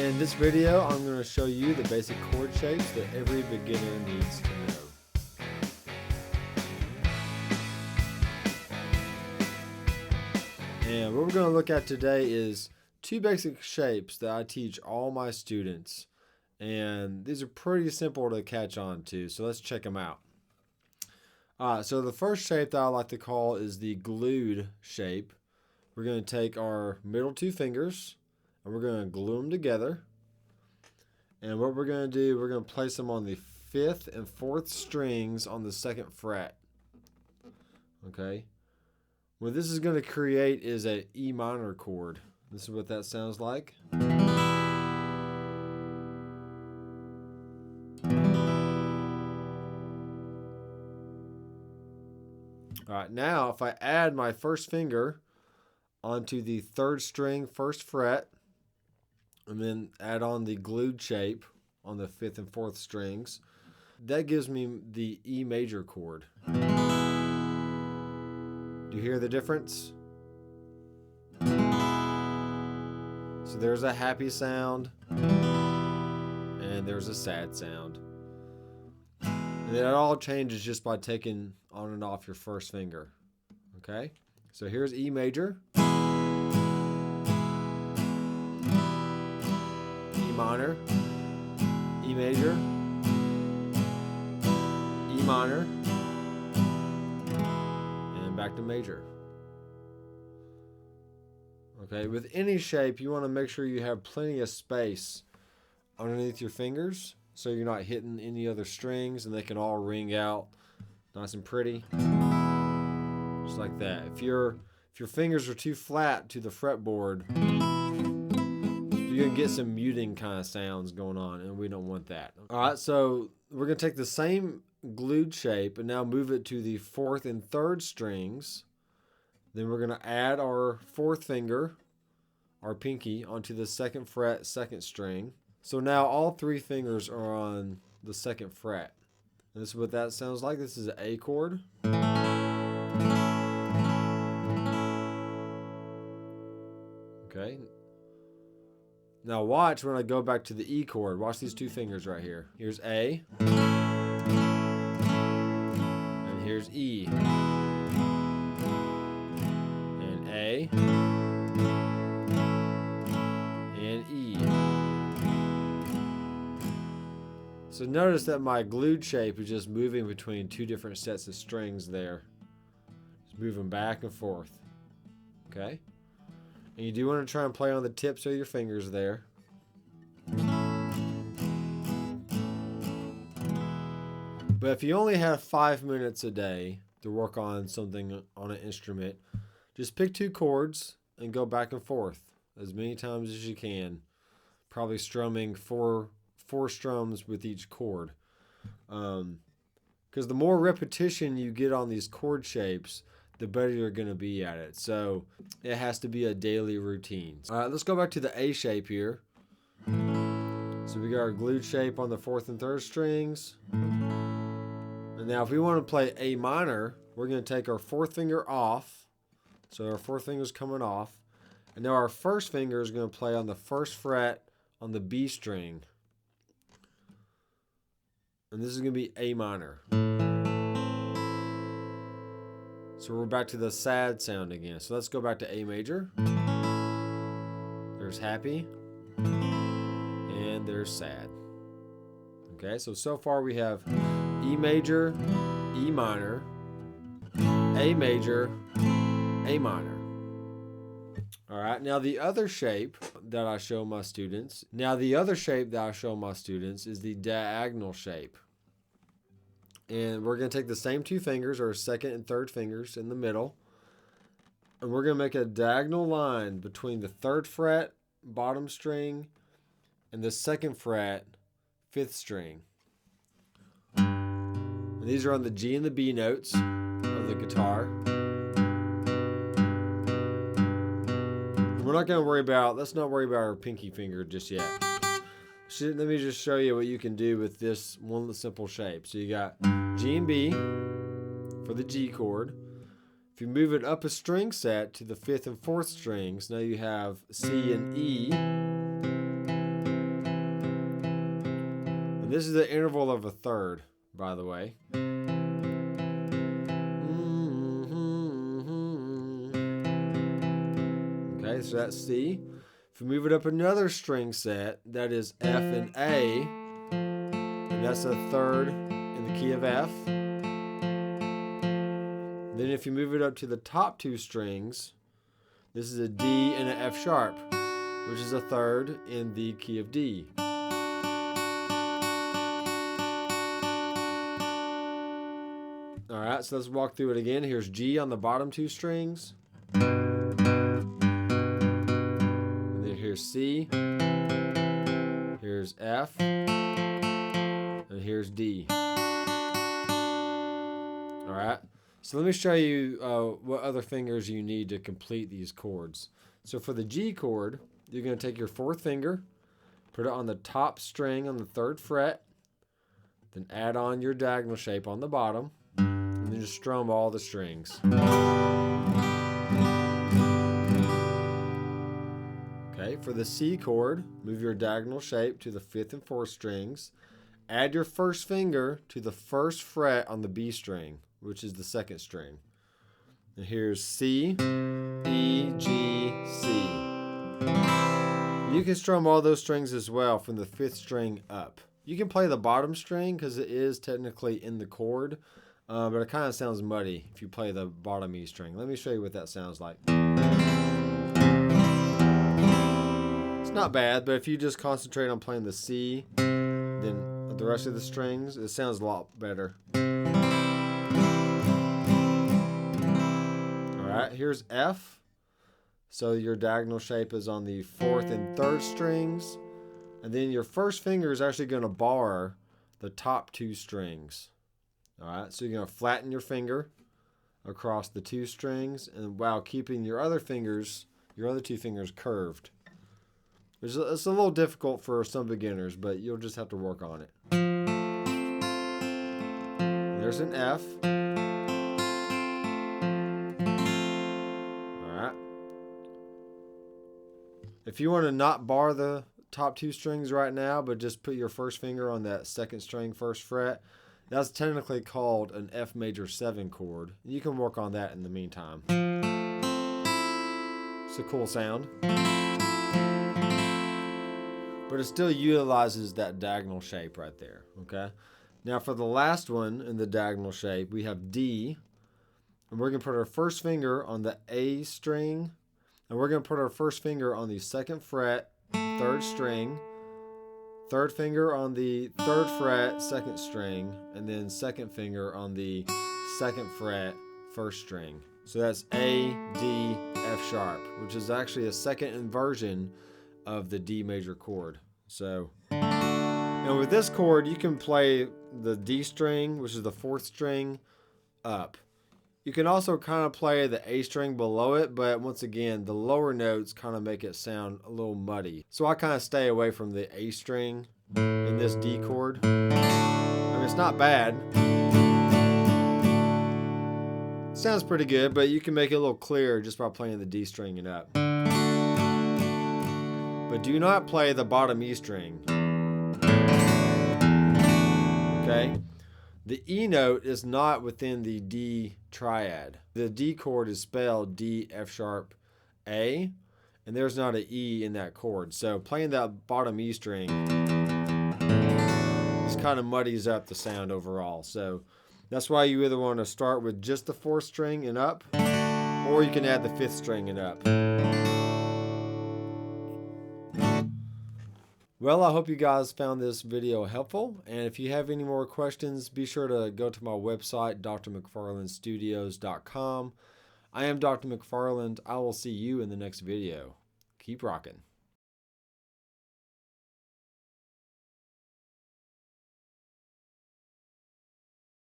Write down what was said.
In this video, I'm going to show you the basic chord shapes that every beginner needs to know. And what we're going to look at today is two basic shapes that I teach all my students. And these are pretty simple to catch on to, so let's check them out. So the first shape that I like to call is the glued shape. We're going to take our middle two fingers and we're going to glue them together. And what we're going to do, we're going to place them on the 5th and 4th strings on the 2nd fret. Okay. What this is going to create is an E minor chord. This is what that sounds like. Alright, now if I add my first finger onto the 3rd string, 1st fret, and then add on the glued shape on the 5th and 4th strings, that gives me the E major chord. Do you hear the difference? So there's a happy sound, and there's a sad sound. And it all changes just by taking on and off your first finger. Okay? So here's E major, E minor, E major, E minor, and back to major. Okay, with any shape, you want to make sure you have plenty of space underneath your fingers so you're not hitting any other strings and they can all ring out nice and pretty. Just like that. If your fingers are too flat to the fretboard, you're going to get some muting kind of sounds going on, and we don't want that. Alright, so we're going to take the same glued shape and now move it to the 4th and 3rd strings. Then we're going to add our 4th finger, our pinky, onto the 2nd fret, 2nd string. So now all 3 fingers are on the 2nd fret. And this is what that sounds like. This is an A chord. Okay. Now watch when I go back to the E chord. Watch these 2 fingers right here. Here's A. And here's E. And A. And E. So notice that my glued shape is just moving between 2 different sets of strings there. Just moving back and forth. Okay? And you do want to try and play on the tips of your fingers there. But if you only have 5 minutes a day to work on something on an instrument, just pick 2 chords and go back and forth as many times as you can. Probably strumming four strums with each chord. Because the more repetition you get on these chord shapes, the better you're going to be at it. So it has to be a daily routine. All right, let's go back to the A shape here. So we got our glued shape on the 4th and 3rd strings. And now if we want to play A minor, we're going to take our 4th finger off. So our 4th finger is coming off. And now our 1st finger is going to play on the 1st fret on the B string. And this is going to be A minor. So we're back to the sad sound again. So let's go back to A major. There's happy. And there's sad. Okay, so far we have E major, E minor, A major, A minor. Alright, now the other shape that I show my students, is the diagonal shape. And we're going to take the same 2 fingers, our 2nd and 3rd fingers in the middle, and we're going to make a diagonal line between the 3rd fret, bottom string, and the 2nd fret, 5th string. And these are on the G and the B notes of the guitar. We're not going to let's not worry about our pinky finger just yet. Let me just show you what you can do with this one simple shape. So you got G and B for the G chord. If you move it up a string set to the 5th and 4th strings, now you have C and E. this is the interval of a third, by the way. Okay, so that's C. If we move it up another string set, that is F and A, and that's a third in the key of F. Then if you move it up to the top two strings, this is a D and an F sharp, which is a third in the key of D. Alright, so let's walk through it again. Here's G on the bottom two strings. And then here's C. Here's F. And here's D. Alright, so let me show you what other fingers you need to complete these chords. So for the G chord, you're going to take your fourth finger, put it on the top string on the 3rd fret, then add on your diagonal shape on the bottom, and then just strum all the strings. Okay, for the C chord, move your diagonal shape to the 5th and 4th strings, add your first finger to the 1st fret on the B string, which is the 2nd string. And here's C, E, G, C. You can strum all those strings as well from the 5th string up. You can play the bottom string because it is technically in the chord, but it kind of sounds muddy if you play the bottom E string. Let me show you what that sounds like. It's not bad, but if you just concentrate on playing the C, then the rest of the strings, it sounds a lot better. Alright, here's F. So your diagonal shape is on the 4th and 3rd strings. And then your first finger is actually going to bar the top two strings. Alright, so you're going to flatten your finger across the two strings and while keeping your other two fingers curved. It's a little difficult for some beginners, but you'll just have to work on it. There's an F. Alright. If you want to not bar the top two strings right now, but just put your first finger on that 2nd string, 1st fret, that's technically called an F major 7 chord. You can work on that in the meantime. It's a cool sound. But it still utilizes that diagonal shape right there, okay? Now for the last one in the diagonal shape, we have D. And we're going to put our first finger on the A string. And we're going to put our first finger on the 2nd fret, 3rd string. 3rd finger on the 3rd fret, 2nd string. And then 2nd finger on the 2nd fret, 1st string. So that's A, D, F sharp, which is actually a second inversion of the D major chord. So, and with this chord, you can play the D string, which is the 4th string, up. You can also kind of play the A string below it, but once again, the lower notes kind of make it sound a little muddy. So I kind of stay away from the A string in this D chord. I mean, it's not bad. It sounds pretty good, but you can make it a little clearer just by playing the D string and up. But do not play the bottom E string. Okay? The E note is not within the D triad. The D chord is spelled D, F sharp, A, and there's not an E in that chord. So playing that bottom E string just kind of muddies up the sound overall. So that's why you either want to start with just the 4th string and up, or you can add the 5th string and up. Well, I hope you guys found this video helpful, and if you have any more questions, be sure to go to my website, drmcfarlandstudios.com. I am Dr. McFarland. I will see you in the next video. Keep rocking.